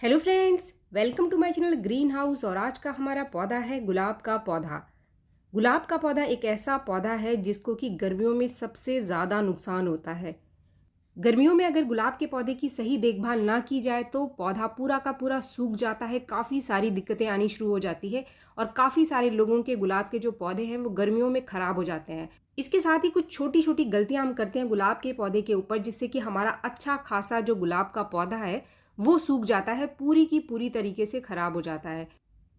Hello friends, welcome to my channel green house. और आज का हमारा पौधा है गुलाब का पौधा। गुलाब का पौधा एक ऐसा पौधा है जिसको कि गर्मियों में सबसे ज़्यादा नुकसान होता है। गर्मियों में अगर गुलाब के पौधे की सही देखभाल ना की जाए तो पौधा पूरा का पूरा सूख जाता है, काफ़ी सारी दिक्कतें आनी शुरू हो जाती है और काफ़ी सारे लोगों के गुलाब के जो पौधे हैं वो गर्मियों में ख़राब हो जाते हैं। इसके साथ ही कुछ छोटी छोटी गलतियां हम करते हैं गुलाब के पौधे के ऊपर, जिससे कि हमारा अच्छा खासा जो गुलाब का पौधा है वो सूख जाता है, पूरी की पूरी तरीके से ख़राब हो जाता है।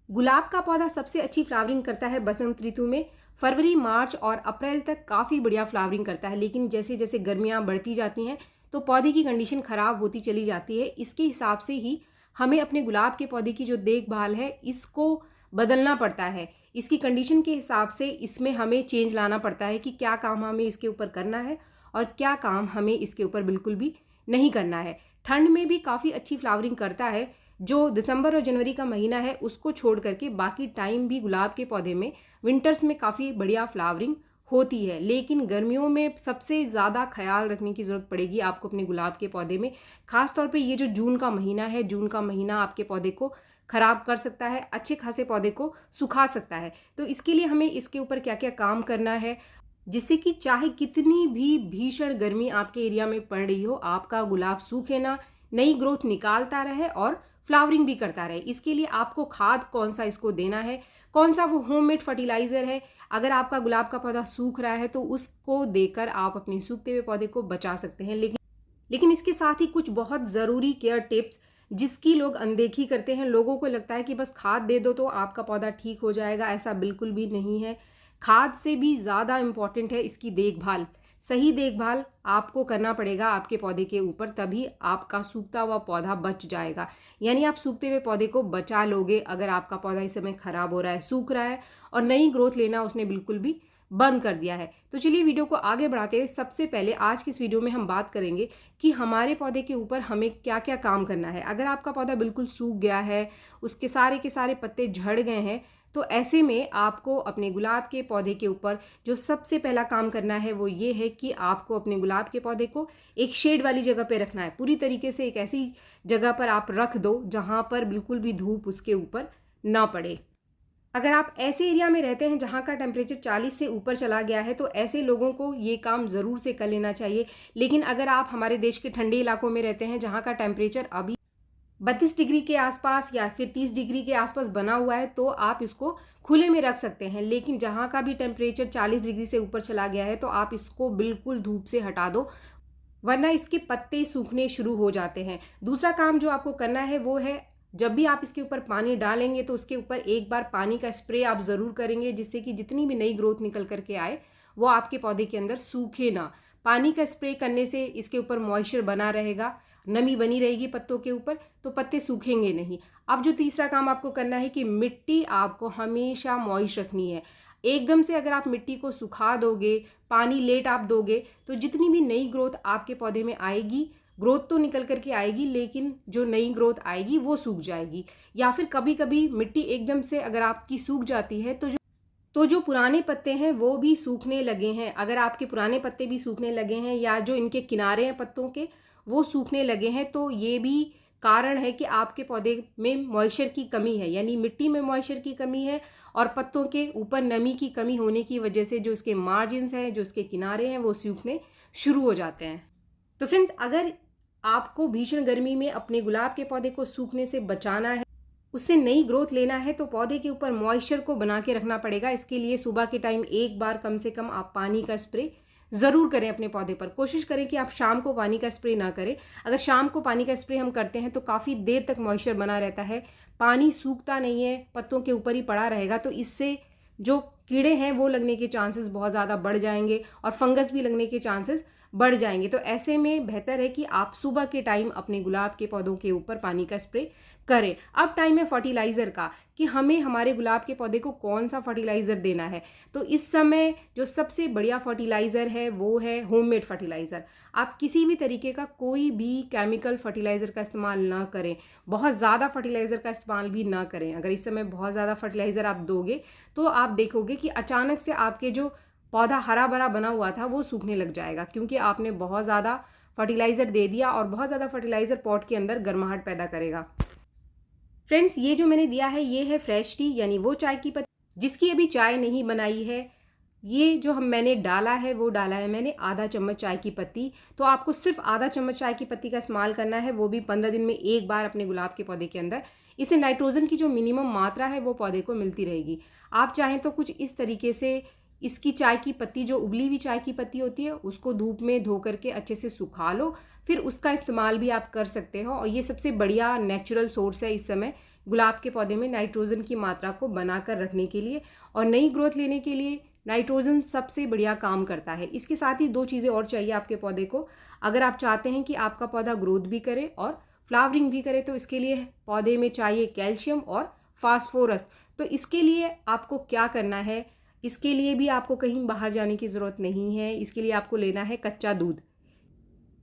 गुलाब का पौधा सबसे अच्छी फ्लावरिंग करता है बसंत ऋतु में। फरवरी, मार्च और अप्रैल तक काफ़ी बढ़िया फ्लावरिंग करता है, लेकिन जैसे जैसे गर्मियाँ बढ़ती जाती हैं तो पौधे की कंडीशन ख़राब होती चली जाती है। इसके हिसाब से ही हमें अपने गुलाब के पौधे की जो देखभाल है इसको बदलना पड़ता है। इसकी कंडीशन के हिसाब से इसमें हमें चेंज लाना पड़ता है कि क्या काम हमें इसके ऊपर करना है और क्या काम हमें इसके ऊपर बिल्कुल भी नहीं करना है। ठंड में भी काफ़ी अच्छी फ्लावरिंग करता है। जो दिसंबर और जनवरी का महीना है उसको छोड़ करके बाकी टाइम भी गुलाब के पौधे में विंटर्स में काफ़ी बढ़िया फ्लावरिंग होती है। लेकिन गर्मियों में सबसे ज़्यादा ख्याल रखने की ज़रूरत पड़ेगी आपको अपने गुलाब के पौधे में। ख़ास तौर पे ये जो जून का महीना है, जून का महीना आपके पौधे को ख़राब कर सकता है, अच्छे खासे पौधे को सुखा सकता है। तो इसके लिए हमें इसके ऊपर क्या क्या काम करना है, जिससे कि चाहे कितनी भी भीषण गर्मी आपके एरिया में पड़ रही हो, आपका गुलाब सूखे ना, नई ग्रोथ निकालता रहे और फ्लावरिंग भी करता रहे। इसके लिए आपको खाद कौन सा इसको देना है, कौन सा वो होममेड फर्टिलाइज़र है, अगर आपका गुलाब का पौधा सूख रहा है तो उसको देकर आप अपने सूखते हुए पौधे को बचा सकते हैं। लेकिन इसके साथ ही कुछ बहुत ज़रूरी केयर टिप्स जिसकी लोग अनदेखी करते हैं। लोगों को लगता है कि बस खाद दे दो तो आपका पौधा ठीक हो जाएगा, ऐसा बिल्कुल भी नहीं है। खाद से भी ज़्यादा इम्पॉर्टेंट है इसकी देखभाल। सही देखभाल आपको करना पड़ेगा आपके पौधे के ऊपर, तभी आपका सूखता हुआ पौधा बच जाएगा। यानी आप सूखते हुए पौधे को बचा लोगे अगर आपका पौधा इस समय ख़राब हो रहा है, सूख रहा है और नई ग्रोथ लेना उसने बिल्कुल भी बंद कर दिया है। तो चलिए वीडियो को आगे बढ़ाते हैं। सबसे पहले आज की इस वीडियो में हम बात करेंगे कि हमारे पौधे के ऊपर हमें क्या क्या काम करना है। अगर आपका पौधा बिल्कुल सूख गया है, उसके सारे के सारे पत्ते झड़ गए हैं, तो ऐसे में आपको अपने गुलाब के पौधे के ऊपर जो सबसे पहला काम करना है वो ये है कि आपको अपने गुलाब के पौधे को एक शेड वाली जगह पे रखना है। पूरी तरीके से एक ऐसी जगह पर आप रख दो जहाँ पर बिल्कुल भी धूप उसके ऊपर ना पड़े। अगर आप ऐसे एरिया में रहते हैं जहाँ का टेम्परेचर 40 से ऊपर चला गया है तो ऐसे लोगों को ये काम ज़रूर से कर लेना चाहिए। लेकिन अगर आप हमारे देश के ठंडे इलाकों में रहते हैं जहाँ का टेम्परेचर अभी 32 डिग्री के आसपास या फिर 30 डिग्री के आसपास बना हुआ है तो आप इसको खुले में रख सकते हैं। लेकिन जहाँ का भी टेम्परेचर 40 डिग्री से ऊपर चला गया है तो आप इसको बिल्कुल धूप से हटा दो, वरना इसके पत्ते सूखने शुरू हो जाते हैं। दूसरा काम जो आपको करना है वो है, जब भी आप इसके ऊपर पानी डालेंगे तो उसके ऊपर एक बार पानी का स्प्रे आप ज़रूर करेंगे, जिससे कि जितनी भी नई ग्रोथ निकल करके आए वो आपके पौधे के अंदर सूखे ना। पानी का स्प्रे करने से इसके ऊपर मॉइस्चर बना रहेगा, नमी बनी रहेगी पत्तों के ऊपर, तो पत्ते सूखेंगे नहीं। अब जो तीसरा काम आपको करना है कि मिट्टी आपको हमेशा मॉइस्ट रखनी है। एकदम से अगर आप मिट्टी को सुखा दोगे, पानी लेट आप दोगे, तो जितनी भी नई ग्रोथ आपके पौधे में आएगी, ग्रोथ तो निकल करके आएगी लेकिन जो नई ग्रोथ आएगी वो सूख जाएगी। या फिर कभी कभी मिट्टी एकदम से अगर आपकी सूख जाती है तो जो पुराने पत्ते हैं वो भी सूखने लगे हैं। अगर आपके पुराने पत्ते भी सूखने लगे हैं या जो इनके किनारे हैं पत्तों के वो सूखने लगे हैं, तो ये भी कारण है कि आपके पौधे में मॉइस्चर की कमी है, यानी मिट्टी में मॉइस्चर की कमी है और पत्तों के ऊपर नमी की कमी होने की वजह से जो इसके मार्जिन्स हैं, जो इसके किनारे हैं, वो सूखने शुरू हो जाते हैं। तो फ्रेंड्स, अगर आपको भीषण गर्मी में अपने गुलाब के पौधे को सूखने से बचाना है, उससे नई ग्रोथ लेना है, तो पौधे के ऊपर मॉइस्चर को बना के रखना पड़ेगा। इसके लिए सुबह के टाइम एक बार कम से कम आप पानी का स्प्रे ज़रूर करें अपने पौधे पर। कोशिश करें कि आप शाम को पानी का स्प्रे ना करें। अगर शाम को पानी का स्प्रे हम करते हैं तो काफ़ी देर तक मॉइस्चर बना रहता है, पानी सूखता नहीं है, पत्तों के ऊपर ही पड़ा रहेगा, तो इससे जो कीड़े हैं वो लगने के चांसेस बहुत ज़्यादा बढ़ जाएंगे और फंगस भी लगने के चांसेस बढ़ जाएंगे। तो ऐसे में बेहतर है कि आप सुबह के टाइम अपने गुलाब के पौधों के ऊपर पानी का स्प्रे करें। अब टाइम है फर्टिलाइज़र का, कि हमें हमारे गुलाब के पौधे को कौन सा फर्टिलाइज़र देना है। तो इस समय जो सबसे बढ़िया फर्टिलाइज़र है वो है होममेड फर्टिलाइज़र। आप किसी भी तरीके का कोई भी केमिकल फर्टिलाइज़र का इस्तेमाल ना करें, बहुत ज़्यादा फर्टिलाइज़र का इस्तेमाल भी ना करें। अगर इस समय बहुत ज़्यादा फर्टिलाइज़र आप दोगे तो आप देखोगे कि अचानक से आपके जो पौधा हरा भरा बना हुआ था वो सूखने लग जाएगा, क्योंकि आपने बहुत ज़्यादा फर्टिलाइज़र दे दिया और बहुत ज़्यादा फर्टिलाइज़र पॉट के अंदर गर्माहट पैदा करेगा। फ्रेंड्स, ये जो मैंने दिया है ये है फ्रेश टी, यानी वो चाय की पत्ती जिसकी अभी चाय नहीं बनाई है। ये जो मैंने डाला है वो डाला है मैंने आधा चम्मच चाय की पत्ती। तो आपको सिर्फ आधा चम्मच चाय की पत्ती का इस्तेमाल करना है, वो भी 15 दिन में एक बार अपने गुलाब के पौधे के अंदर। इससे नाइट्रोजन की जो मिनिमम मात्रा है वो पौधे को मिलती रहेगी। आप चाहें तो कुछ इस तरीके से इसकी चाय की पत्ती, जो उबली हुई चाय की पत्ती होती है, उसको धूप में धो करके अच्छे से सुखा लो, फिर उसका इस्तेमाल भी आप कर सकते हो। और ये सबसे बढ़िया नेचुरल सोर्स है इस समय गुलाब के पौधे में नाइट्रोजन की मात्रा को बनाकर रखने के लिए और नई ग्रोथ लेने के लिए नाइट्रोजन सबसे बढ़िया काम करता है। इसके साथ ही दो चीज़ें और चाहिए आपके पौधे को। अगर आप चाहते हैं कि आपका पौधा ग्रोथ भी करे और फ्लावरिंग भी करे, तो इसके लिए पौधे में चाहिए कैल्शियम और फास्फोरस। तो इसके लिए आपको क्या करना है, इसके लिए भी आपको कहीं बाहर जाने की ज़रूरत नहीं है। इसके लिए आपको लेना है कच्चा दूध,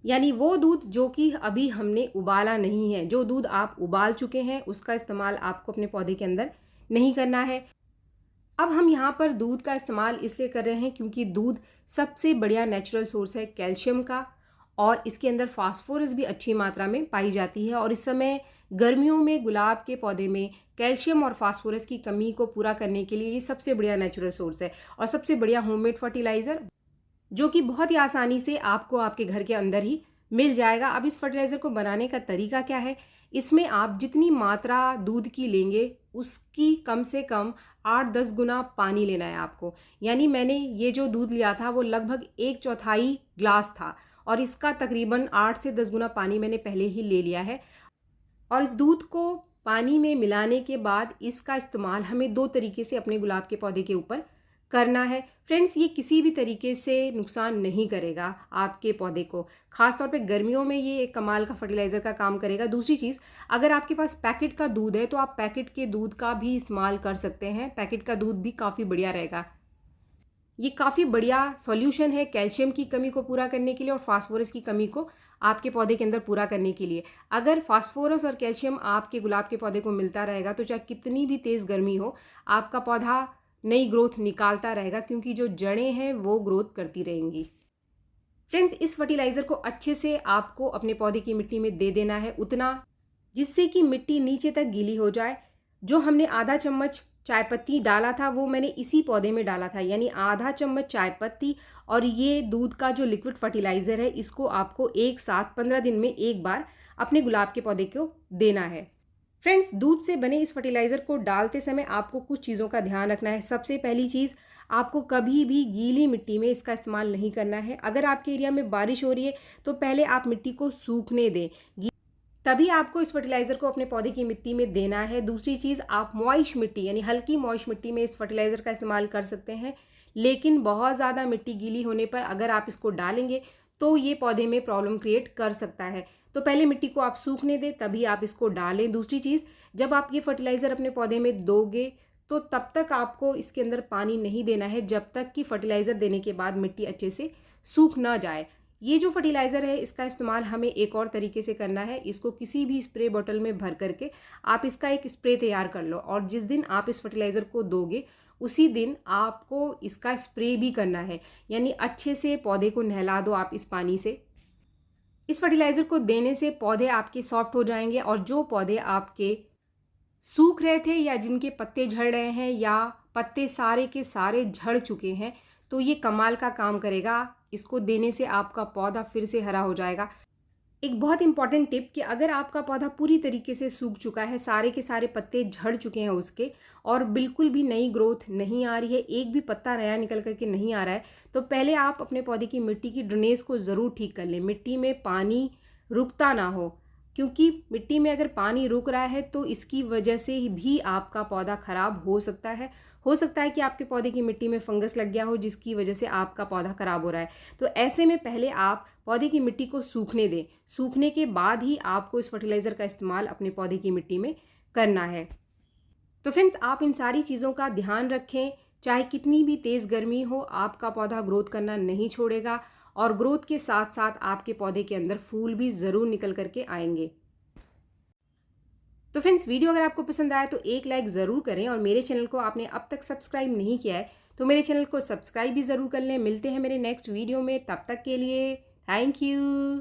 यानी वो दूध जो कि अभी हमने उबाला नहीं है। जो दूध आप उबाल चुके हैं उसका इस्तेमाल आपको अपने पौधे के अंदर नहीं करना है। अब हम यहाँ पर दूध का इस्तेमाल इसलिए कर रहे हैं क्योंकि दूध सबसे बढ़िया नेचुरल सोर्स है कैल्शियम का, और इसके अंदर फास्फोरस भी अच्छी मात्रा में पाई जाती है। और इस समय गर्मियों में गुलाब के पौधे में कैल्शियम और फास्फोरस की कमी को पूरा करने के लिए ये सबसे बढ़िया नेचुरल सोर्स है और सबसे बढ़िया होममेड फर्टिलाइज़र, जो कि बहुत ही आसानी से आपको आपके घर के अंदर ही मिल जाएगा। अब इस फर्टिलाइज़र को बनाने का तरीका क्या है, इसमें आप जितनी मात्रा दूध की लेंगे उसकी कम से कम 8-10 गुना पानी लेना है आपको। यानी मैंने ये जो दूध लिया था वो लगभग 1/4 ग्लास था और इसका तकरीबन 8 से 10 गुना पानी मैंने पहले ही ले लिया है। और इस दूध को पानी में मिलाने के बाद इसका इस्तेमाल हमें 2 तरीके से अपने गुलाब के पौधे के ऊपर करना है। फ्रेंड्स, ये किसी भी तरीके से नुकसान नहीं करेगा आपके पौधे को। खासतौर पे गर्मियों में ये एक कमाल का फर्टिलाइज़र का काम करेगा। दूसरी चीज़, अगर आपके पास पैकेट का दूध है तो आप पैकेट के दूध का भी इस्तेमाल कर सकते हैं। पैकेट का दूध भी काफ़ी बढ़िया रहेगा। ये काफ़ी बढ़िया सॉल्यूशन है कैल्शियम की कमी को पूरा करने के लिए और फास्फोरस की कमी को आपके पौधे के अंदर पूरा करने के लिए। अगर फास्फोरस और कैल्शियम आपके गुलाब के पौधे को मिलता रहेगा तो चाहे कितनी भी तेज़ गर्मी हो, आपका पौधा नई ग्रोथ निकालता रहेगा, क्योंकि जो जड़ें हैं वो ग्रोथ करती रहेंगी। फ्रेंड्स, इस फर्टिलाइज़र को अच्छे से आपको अपने पौधे की मिट्टी में दे देना है, उतना जिससे कि मिट्टी नीचे तक गीली हो जाए। जो हमने आधा चम्मच चाय पत्ती डाला था वो मैंने इसी पौधे में डाला था, यानी आधा चम्मच चाय पत्ती और ये दूध का जो लिक्विड फर्टिलाइज़र है, इसको आपको एक साथ 15 दिन में एक बार अपने गुलाब के पौधे को देना है। फ्रेंड्स, दूध से बने इस फर्टिलाइज़र को डालते समय आपको कुछ चीज़ों का ध्यान रखना है। सबसे पहली चीज़, आपको कभी भी गीली मिट्टी में इसका इस्तेमाल नहीं करना है। अगर आपके एरिया में बारिश हो रही है तो पहले आप मिट्टी को सूखने दें, तभी आपको इस फर्टिलाइज़र को अपने पौधे की मिट्टी में देना है। दूसरी चीज़, आप मॉइस्ट मिट्टी यानी हल्की मॉइस्ट मिट्टी में इस फर्टिलाइज़र का इस्तेमाल कर सकते हैं, लेकिन बहुत ज़्यादा मिट्टी गीली होने पर अगर आप इसको डालेंगे तो ये पौधे में प्रॉब्लम क्रिएट कर सकता है। तो पहले मिट्टी को आप सूखने दें तभी आप इसको डालें। दूसरी चीज़, जब आप ये फर्टिलाइज़र अपने पौधे में दोगे तो तब तक आपको इसके अंदर पानी नहीं देना है जब तक कि फर्टिलाइज़र देने के बाद मिट्टी अच्छे से सूख ना जाए। ये जो फर्टिलाइज़र है इसका इस्तेमाल हमें एक और तरीके से करना है। इसको किसी भी स्प्रे बॉटल में भर करके आप इसका एक स्प्रे तैयार कर लो, और जिस दिन आप इस फर्टिलाइज़र को दोगे उसी दिन आपको इसका स्प्रे भी करना है, यानी अच्छे से पौधे को नहला दो आप इस पानी से। इस फर्टिलाइज़र को देने से पौधे आपके सॉफ्ट हो जाएंगे, और जो पौधे आपके सूख रहे थे या जिनके पत्ते झड़ रहे हैं या पत्ते सारे के सारे झड़ चुके हैं, तो ये कमाल का काम करेगा। इसको देने से आपका पौधा फिर से हरा हो जाएगा। एक बहुत इंपॉर्टेंट टिप कि अगर आपका पौधा पूरी तरीके से सूख चुका है, सारे के सारे पत्ते झड़ चुके हैं उसके, और बिल्कुल भी नई ग्रोथ नहीं आ रही है, एक भी पत्ता नया निकल करके नहीं आ रहा है, तो पहले आप अपने पौधे की मिट्टी की ड्रेनेज को ज़रूर ठीक कर लें। मिट्टी में पानी रुकता ना हो, क्योंकि मिट्टी में अगर पानी रुक रहा है तो इसकी वजह से भी आपका पौधा ख़राब हो सकता है। हो सकता है कि आपके पौधे की मिट्टी में फंगस लग गया हो जिसकी वजह से आपका पौधा ख़राब हो रहा है। तो ऐसे में पहले आप पौधे की मिट्टी को सूखने दें। सूखने के बाद ही आपको इस फर्टिलाइज़र का इस्तेमाल अपने पौधे की मिट्टी में करना है। तो फ्रेंड्स, आप इन सारी चीज़ों का ध्यान रखें। चाहे कितनी भी तेज़ गर्मी हो, आपका पौधा ग्रोथ करना नहीं छोड़ेगा, और ग्रोथ के साथ साथ आपके पौधे के अंदर फूल भी ज़रूर निकल करके आएंगे। तो फ्रेंड्स, वीडियो अगर आपको पसंद आया तो एक लाइक ज़रूर करें, और मेरे चैनल को आपने अब तक सब्सक्राइब नहीं किया है तो मेरे चैनल को सब्सक्राइब भी ज़रूर कर लें। मिलते हैं मेरे नेक्स्ट वीडियो में, तब तक के लिए थैंक यू।